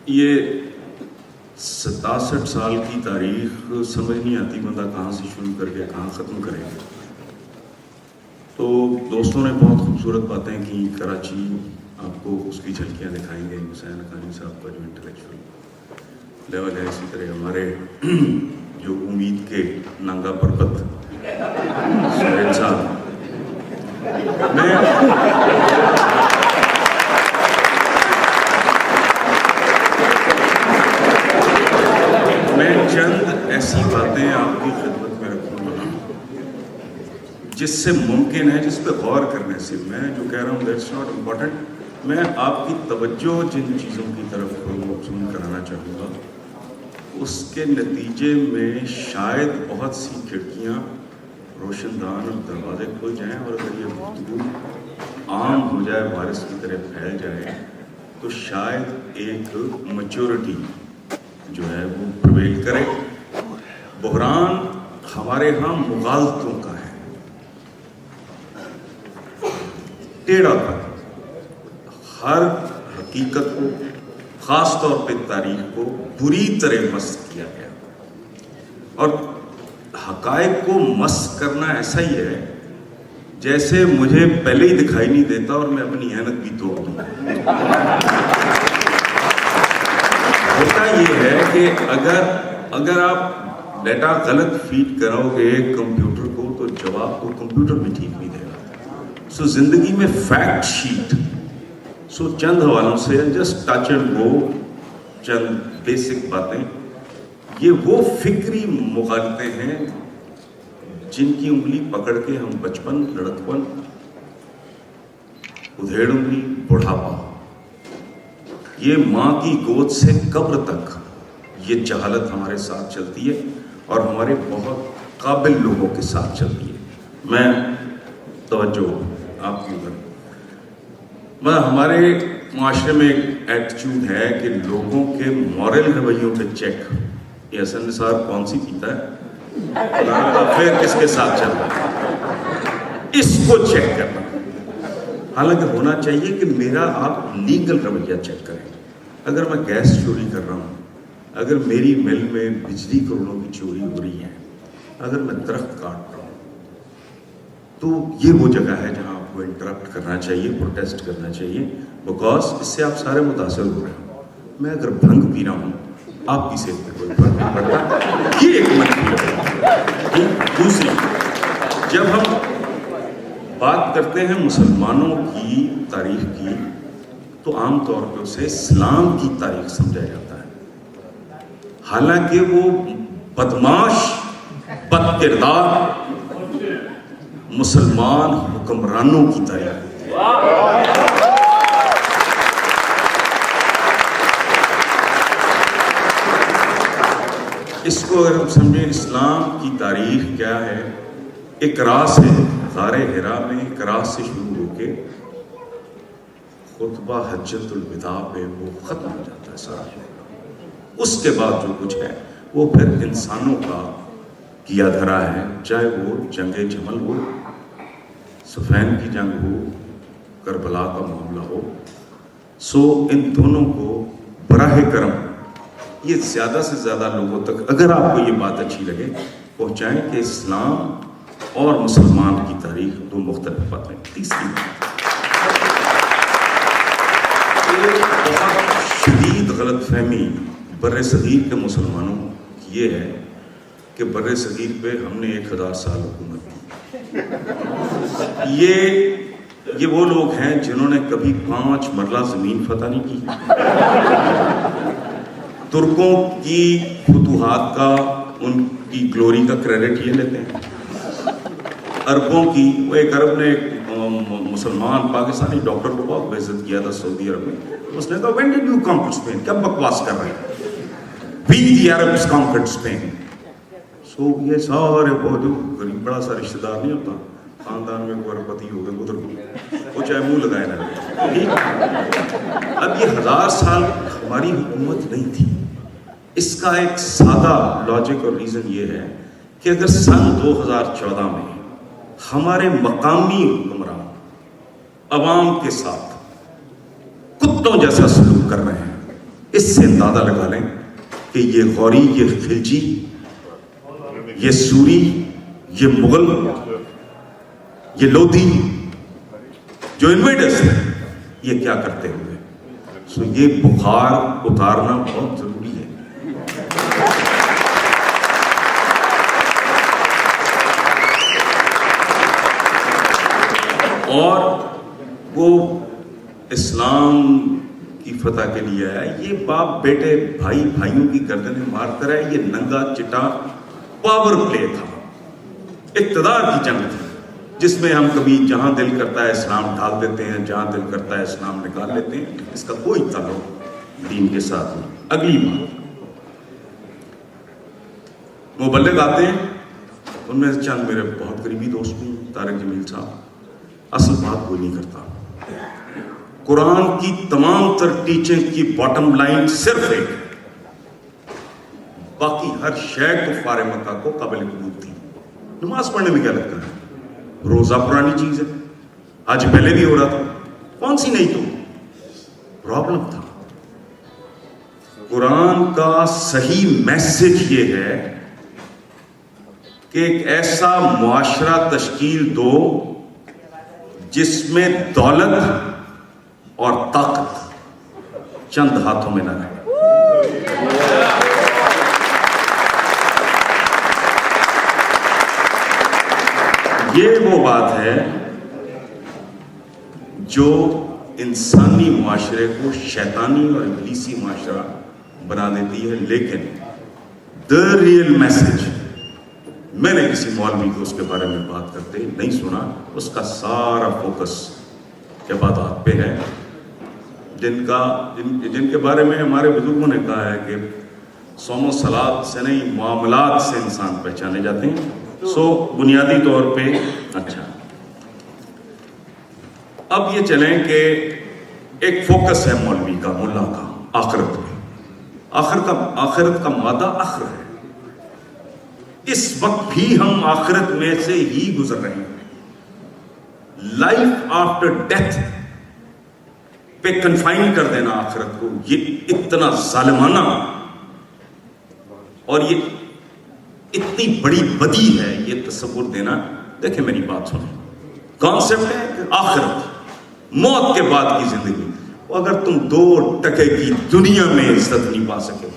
یہ 67 سال کی تاریخ سمجھ نہیں آتی بندہ کہاں سے شروع کر کے کہاں ختم کرے گا. تو دوستوں نے بہت خوبصورت باتیں کی. کراچی آپ کو اس کی جھلکیاں دکھائیں گے. حسین حقانی صاحب کا جو انٹلیکچوئل لیول ہے، اسی طرح ہمارے جو امید کے نانگا پربت سہیل صاحب. میں چند ایسی باتیں آپ کی خدمت میں رکھوں گا جس سے ممکن ہے، جس پہ غور کرنے سے میں جو کہہ رہا ہوں دیٹس ناٹ امپورٹنٹ، میں آپ کی توجہ جن چیزوں کی طرف مبذول کرانا چاہوں گا اس کے نتیجے میں شاید بہت سی کھڑکیاں روشن دان اور دروازے کھل جائیں، اور اگر یہ گفتگو عام ہو جائے، بارش کی طرح پھیل جائے، تو شاید ایک میچورٹی جو ہے وہ پرویل کرے. بحران ہمارے ہاں مغالطوں کا ہے، ٹیڑھا تھا. ہر حقیقت کو، خاص طور پہ تاریخ کو بری طرح مس کیا گیا، اور حقائق کو مس کرنا ایسا ہی ہے جیسے مجھے پہلے ہی دکھائی نہیں دیتا اور میں اپنی احنت بھی توڑ دوں. ہوتا یہ ہے کہ اگر آپ ڈیٹا غلط فیڈ کرو گے کمپیوٹر کو تو جواب تو کمپیوٹر بھی ٹھیک نہیں دے گا. سو زندگی میں فیکٹ شیٹ، سو چند حوالوں سے جسٹ ٹچ اینڈ گو، چند بیسک باتیں. یہ وہ فکری مغالطے ہیں جن کی انگلی پکڑ کے ہم بچپن، لڑکپن، ادھیڑ انگلی، بڑھاپا، یہ ماں کی گود سے قبر تک یہ جہالت ہمارے ساتھ چلتی ہے اور ہمارے بہت قابل لوگوں کے ساتھ چلتی ہے. میں توجہ آپ کی ادھر، ہمارے معاشرے میں ایک ایٹیچیوڈ ہے کہ لوگوں کے مورل رویوں پہ چیک، یہ حسن نثار کون سی پیتا ہے، پھر کس کے ساتھ چل رہا ہے، اس کو چیک کرنا. حالانکہ ہونا چاہیے کہ میرا آپ لیگل رویہ چیک کریں. اگر میں گیس چوری کر رہا ہوں، اگر میری مل میں بجلی کروڑوں کی چوری ہو رہی ہے، اگر میں درخت کاٹ رہا ہوں، تو یہ وہ جگہ ہے جہاں آپ کو انٹرپٹ کرنا چاہیے، پروٹیسٹ کرنا چاہیے، بیکاز اس سے آپ سارے متاثر ہو رہے ہیں. میں اگر بھنگ پی رہا ہوں، آپ کی صحت پہ کوئی فرق نہیں پڑتا، یہ ایک منفی ہے. دوسری، جب ہم بات کرتے ہیں مسلمانوں کی تاریخ کی تو عام طور پہ اسے اسلام کی تاریخ سمجھا جاتا ہے، حالانکہ وہ بدماش، بد کردار مسلمان حکمرانوں کی تاریخ ہوتی ہے. اس کو اگر ہم سمجھیں اسلام کی تاریخ کیا ہے، اقرا سے، غار حرا میں اقرا سے شروع ہو کے خطبہ حجت الوداع پہ وہ ختم ہو جاتا ہے سارا. اس کے بعد جو کچھ ہے وہ پھر انسانوں کا کیا دھرا ہے، چاہے وہ جنگ جمل ہو، صفین کی جنگ ہو، کربلا کا معاملہ ہو. سو ان دونوں کو براہ کرم یہ زیادہ سے زیادہ لوگوں تک، اگر آپ کو یہ بات اچھی لگے، پہنچائیں کہ اسلام اور مسلمان کی تاریخ دو مختلف باتیں. تیسری بات، بہت شدید غلط فہمی بر صغیر کے مسلمانوں کی یہ ہے کہ بر صغیر پہ ہم نے 1000 سال حکومت کی. یہ وہ لوگ ہیں جنہوں نے کبھی 5 مرلہ زمین فتح نہیں کی. ترکوں کی فتوحات کا، ان کی گلوری کا کریڈٹ یہ لیتے ہیں. عربوں کی، وہ ایک عرب نے ایک مسلمان پاکستانی ڈاکٹر کو بہت بےعزت کیا تھا سعودی عرب میں. اس نے کہا when did you come to Spain؟ کیا بکواس کر رہے ہیں، we the Arabs conquered Spain. سو یہ سارے بہت غریب، بڑا سا رشتہ دار نہیں ہوتا خاندان میں، کوئی اربپتی ہو گئے ادھر، وہ چاہے منہ لگائے نہ. اب یہ 1000 سال ہماری حکومت نہیں تھی. اس کا ایک سادہ لاجک اور ریزن یہ ہے کہ اگر سن 2014 میں ہمارے مقامی حکمران عوام کے ساتھ کتوں جیسا سلوک کر رہے ہیں، اس سے اندازہ لگا لیں کہ یہ غوری، یہ خلجی، یہ سوری، یہ مغل، یہ لودھی جو انویڈرز ہیں، یہ کیا کرتے ہوئے. سو یہ بخار اتارنا بہت ضروری ہے. اور وہ اسلام کی فتح کے لیے آیا. یہ باپ بیٹے بھائی بھائیوں کی گردنیں مارتا رہا. یہ ننگا چٹا پاور پلے تھا، اقتدار کی جنگ تھی، جس میں ہم کبھی جہاں دل کرتا ہے اسلام ڈال دیتے ہیں، جہاں دل کرتا ہے اسلام نکال لیتے ہیں. اس کا کوئی تعلق دین کے ساتھ نہیں. اگلی بات، مبلغ آتے ہیں، ان میں چند میرے بہت قریبی دوست ہیں، طارق جمیل صاحب. اصل بات کوئی نہیں کرتا. قرآن کی تمام تر ٹیچنگ کی باٹم لائن صرف ایک ہے، باقی ہر شے کفار مکہ کو قابل قبول تھی. نماز پڑھنے میں کیا لگتا ہے؟ روزہ پرانی چیز ہے، آج پہلے بھی ہو رہا تھا، کون سی نہیں تو پرابلم تھا. قرآن کا صحیح میسج یہ ہے کہ ایک ایسا معاشرہ تشکیل دو جس میں دولت اور طاقت چند ہاتھوں میں نہ رہے. یہ وہ بات ہے جو انسانی معاشرے کو شیطانی اور ابلیسی معاشرہ بنا دیتی ہے. لیکن the real message، میں نے کسی مولوی کو اس کے بارے میں بات کرتے نہیں سنا. اس کا سارا فوکس عبادات پہ ہے، جن کے بارے میں ہمارے بزرگوں نے کہا ہے کہ صوم و صلات سے نہیں، معاملات سے انسان پہچانے جاتے ہیں. سو بنیادی طور پہ اچھا. اب یہ چلیں کہ ایک فوکس ہے مولوی کا، ملا کا آخرت پہ. آخرت کا مادہ آخر ہے. اس وقت بھی ہم آخرت میں سے ہی گزر رہے ہیں. لائف آفٹر ڈیتھ پہ کنفائن کر دینا آخرت کو، یہ اتنا ظالمانہ اور یہ اتنی بڑی بدی ہے. یہ تصور دینا، دیکھیں میری بات سنیں، کانسیپٹ ہے کہ آخرت، موت کے بعد کی زندگی. اگر تم 2 ٹکے کی دنیا میں عزت نہیں پا سکے،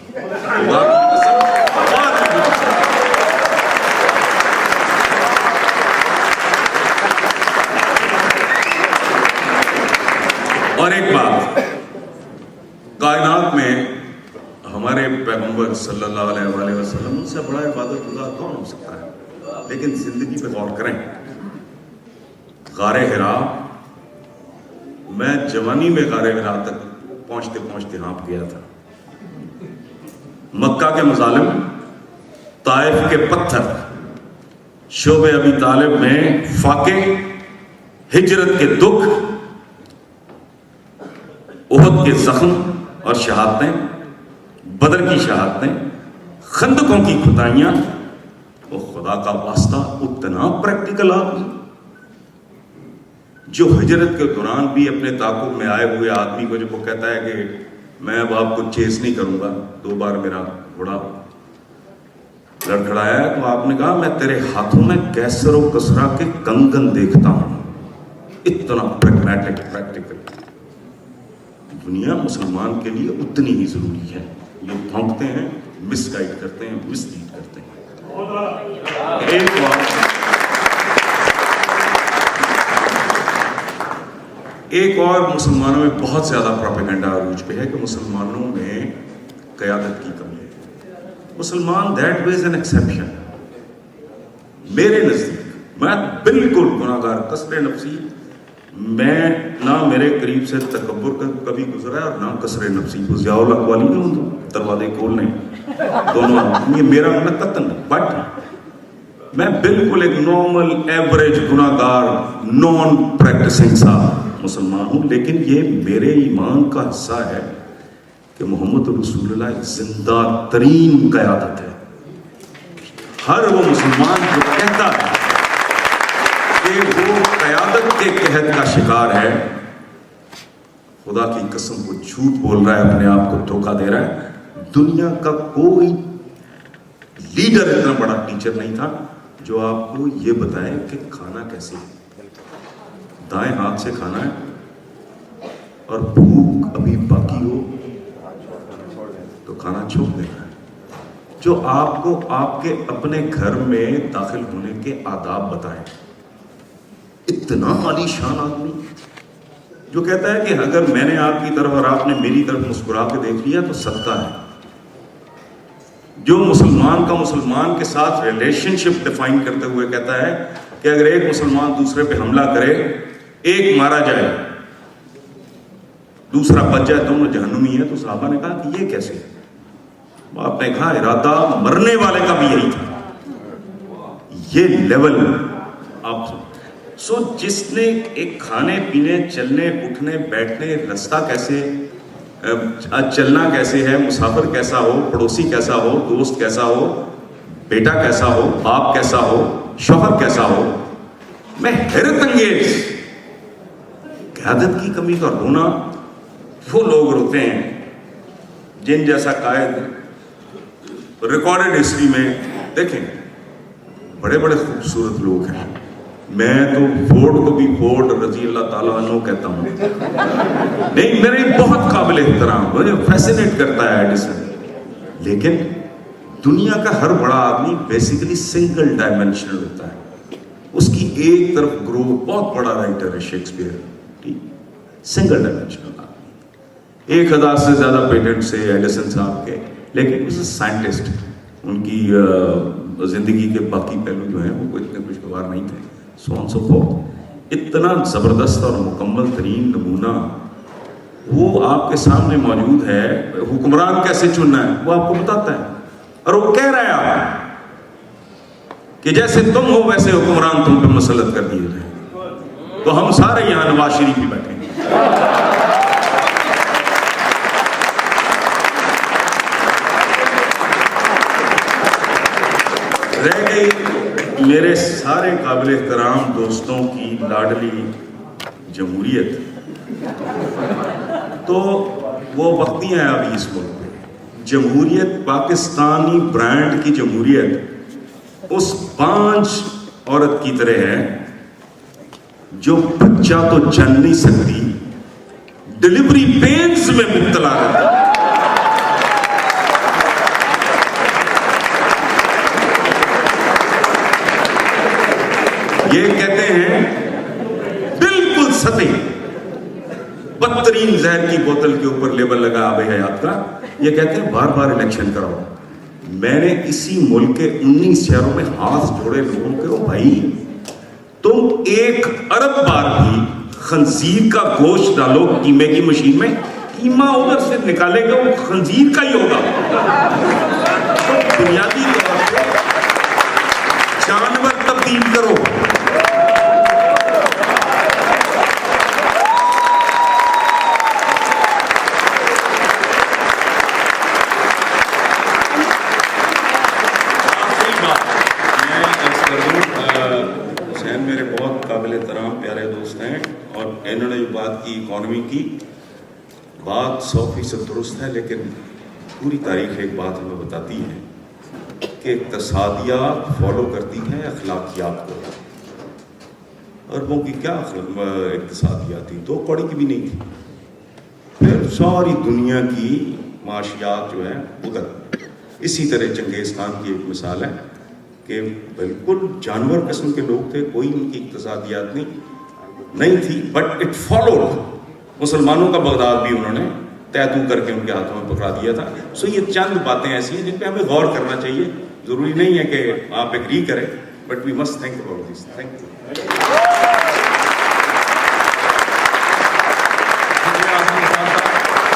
اور ایک بات، کائنات میں ہمارے پیغمبر صلی اللہ علیہ وآلہ وسلم، ان سے بڑا عبادت گزار کون ہو سکتا ہے؟ لیکن زندگی پہ غور کریں. غار حرا، میں جوانی میں غار حرا تک پہنچتے پہنچتے ہانپ گیا تھا. مکہ کے مظالم، طائف کے پتھر، شعب ابی طالب میں فاقے، ہجرت کے دکھ، احد کے زخم اور شہادتیں، بدر کی شہادتیں، خندقوں کی کھدائیاں. وہ خدا کا واسطہ اتنا پریکٹیکل آدمی جو ہجرت کے دوران بھی اپنے تعاقب میں آئے ہوئے آدمی کو جب وہ کہتا ہے کہ میں اب آپ کو چیز نہیں کروں گا، 2 بار میرا گھوڑا لڑکھڑایا ہے، تو آپ نے کہا میں تیرے ہاتھوں میں کیسر و کسرا کے کنگن دیکھتا ہوں. اتنا پریگمیٹک، پریکٹیکل. دنیا مسلمان کے لیے اتنی ہی ضروری ہے. یہ بھونکتے ہیں، مس گائیڈ کرتے ہیں، مس لیڈ کرتے ہیں. ایک اور مسلمانوں میں بہت زیادہ پروپیگنڈا عروج پہ ہے کہ مسلمانوں میں قیادت کی کمی ہے. مسلمان that way is an exception. میرے نزدیک میں بالکل گناہگار، کسر نفسی، میں نہ میرے قریب سے تکبر کا کبھی گزرا ہے اور نہ کسر نفسی. کو ضیاء الاقوالی میں دروازے کھولنے دونوں، یہ میرا قطن. بٹ میں بالکل ایک نارمل ایوریج گناہگار نان پریکٹسنگ سا مسلمان ہوں. لیکن یہ میرے ایمان کا حصہ ہے کہ محمد رسول اللہ ایک زندہ ترین قیادت ہے. ہر وہ مسلمان جو کہتا ہے کہ وہ قیادت کے قحط کا شکار ہے، خدا کی قسم وہ جھوٹ بول رہا ہے, اپنے آپ کو دھوکہ دے رہا ہے. دنیا کا کوئی لیڈر اتنا بڑا ٹیچر نہیں تھا جو آپ کو یہ بتائے کہ کھانا کیسے دائیں ہاتھ سے کھانا ہے اور بھوک ابھی باقی ہو تو کھانا چھوڑ دینا ہے. جو آپ کو آپ کے اپنے گھر میں داخل ہونے کے آداب بتائیں. اتنا عالی شان آدمی جو کہتا ہے کہ اگر میں نے آپ کی طرف اور آپ نے میری طرف مسکرا کے دیکھ لیا تو صدقہ ہے. جو مسلمان کا مسلمان کے ساتھ ریلیشن شپ ڈیفائن کرتے ہوئے کہتا ہے کہ اگر ایک مسلمان دوسرے پہ حملہ کرے, ایک مارا جائے دوسرا بچ جائے, دونوں جہنمی ہیں, تو صحابہ نے کہا کہ یہ کیسے؟ آپ نے کہا ارادہ مرنے والے کا بھی یہی تھا. یہ لیول آپ جس نے ایک کھانے پینے, چلنے اٹھنے بیٹھنے, رستہ کیسے چلنا کیسے ہے, مسافر کیسا ہو, پڑوسی کیسا ہو, دوست کیسا ہو, بیٹا کیسا ہو, باپ کیسا ہو, شوہر کیسا ہو. میں حیرت انگیز قیادت کی کمی کا رونا. وہ لوگ روتے ہیں جن جیسا قائد ریکارڈڈ ہسٹری میں دیکھیں. بڑے بڑے خوبصورت لوگ ہیں. میں تو فورڈ کو بھی فورڈ رضی اللہ تعالیٰ عنہ کہتا ہوں. نہیں, میرے بہت قابل احترام, مجھے فیسینیٹ کرتا ہے ایڈیسن. لیکن دنیا کا ہر بڑا آدمی بیسیکلی سنگل ڈائمینشنل ہوتا ہے. اس کی ایک طرف گرو, بہت بڑا رائٹر ہے شیکسپیئر, سنگل ڈائمینشنل آدمی. 1000 سے زیادہ پیٹنٹ سے ایڈیسن صاحب کے, لیکن اس سائنٹسٹ. ان کی زندگی کے باقی پہلو جو ہیں وہ اتنے خوشگوار نہیں تھے. اتنا زبردست اور مکمل ترین نمونہ وہ آپ کے سامنے موجود ہے. حکمران کیسے چننا ہے وہ آپ کو بتاتا ہے, اور وہ کہہ رہا ہے آپ کہ جیسے تم ہو ویسے حکمران تم پہ مسلط کر دیے جائیں. تو ہم سارے یہاں نواز شریف ہی بیٹھے ہیں. رہ گئی میرے سارے قابل احترام دوستوں کی لاڈلی جمہوریت. تو وہ وقتی ہیں ابھی اس ملک میں. جمہوریت پاکستانی برانڈ کی جمہوریت اس 5 عورت کی طرح ہے جو بچہ تو جن نہیں سکتی, ڈلیوری پینز میں مبتلا ہے. یہ کہتے ہیں بالکل سطح بدترین زہر کی بوتل کے اوپر لیبل لگا آب حیات کا. یہ کہتے ہیں بار بار الیکشن کراؤ. میں نے اسی ملک کے 19 شہروں میں ہاتھ جوڑے لوگوں کے, او بھائی تم 1 ارب بار بھی خنزیر کا گوشت ڈالو قیمے کی مشین میں, قیمہ ادھر سے نکالے گا وہ خنزیر کا ہی ہوگا. تو بنیادی طور پہ جانور تبدیل کرو. میرے بہت قابل احترام پیارے دوست ہیں, اور انہوں نے جو بات کی اکانومی کی, بات 100% درست ہے, لیکن پوری تاریخ ایک بات ہمیں بتاتی ہے کہ اقتصادیات فالو کرتی ہیں اخلاقیات کو. اربوں کی کیا اقتصادیات تھی, 2 کوڑی کی بھی نہیں تھی. پھر ساری دنیا کی معاشیات جو ہیں ادھر. اسی طرح چنگیز خان کی ایک مثال ہے کہ بالکل جانور قسم کے لوگ تھے, کوئی ان کی اقتصادیات نہیں تھی, بٹ اٹ فالوڈ. مسلمانوں کا بغداد بھی انہوں نے تیتو کر کے ان کے ہاتھوں میں پکڑا دیا تھا. سو یہ چند باتیں ایسی ہیں جن پہ ہمیں غور کرنا چاہیے. ضروری نہیں ہے کہ آپ ایگری کریں, but we must think about this. Thank you.